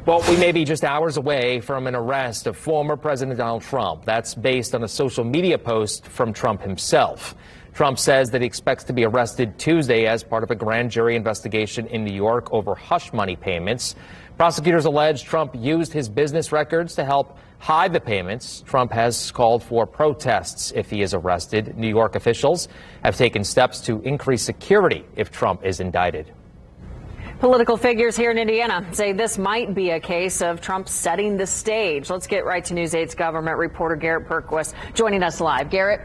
Well, we may be just hours away from an arrest of former President Donald Trump. That's based on a social media post from Trump himself. Trump says that he expects to be arrested Tuesday as part of a grand jury investigation in New York over hush money payments. Prosecutors allege Trump used his business records to help hide the payments. Trump has called for protests if he is arrested. New York officials have taken steps to increase security if Trump is indicted. Political figures here in Indiana say this might be a case of Trump setting the stage. Let's get right to News 8's government reporter Garrett Perquist joining us live. Garrett.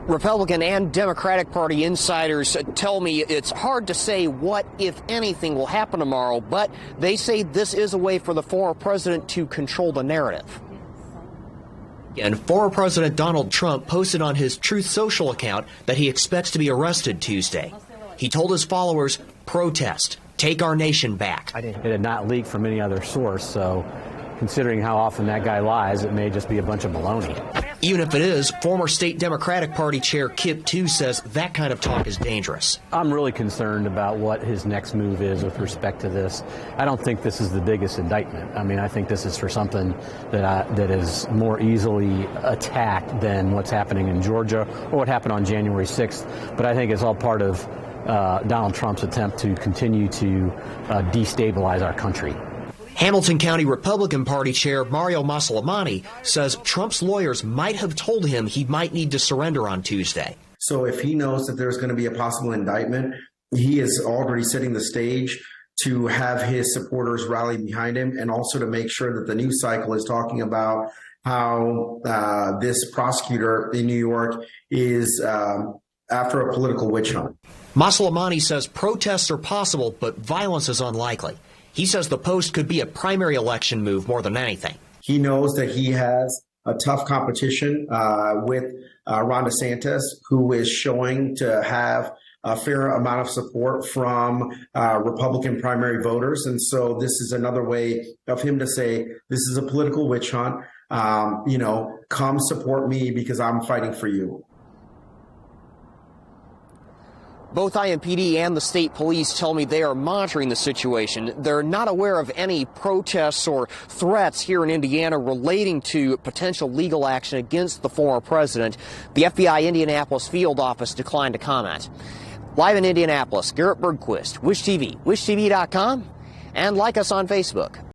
Republican and Democratic Party insiders tell me it's hard to say what, if anything, will happen tomorrow, but they say this is a way for the former president to control the narrative. And former President Donald Trump posted on his Truth Social account that he expects to be arrested Tuesday. He told his followers, protest, take our nation back. It had not leaked from any other source, so considering how often that guy lies, it may just be a bunch of baloney. Even if it is, former state Democratic Party Chair Kip Too says that kind of talk is dangerous. I'm really concerned about what his next move is with respect to this. I don't think this is the biggest indictment. I mean, I think this is for something that is more easily attacked than what's happening in Georgia or what happened on January 6th. But I think it's all part of Donald Trump's attempt to continue to destabilize our country. Hamilton County Republican Party Chair Mario Masalamani says Trump's lawyers might have told him he might need to surrender on Tuesday. So if he knows that there's going to be a possible indictment, he is already setting the stage to have his supporters rally behind him, and also to make sure that the news cycle is talking about how this prosecutor in New York is after a political witch hunt. Masalamani says protests are possible, but violence is unlikely. He says the post could be a primary election move more than anything. He knows that he has a tough competition with Ron DeSantis, who is showing to have a fair amount of support from Republican primary voters. And so this is another way of him to say, this is a political witch hunt. Come support me because I'm fighting for you. Both IMPD and the state police tell me they are monitoring the situation. They're not aware of any protests or threats here in Indiana relating to potential legal action against the former president. The FBI Indianapolis field office declined to comment. Live in Indianapolis, Garrett Bergquist, Wish TV, wishtv.com, and like us on Facebook.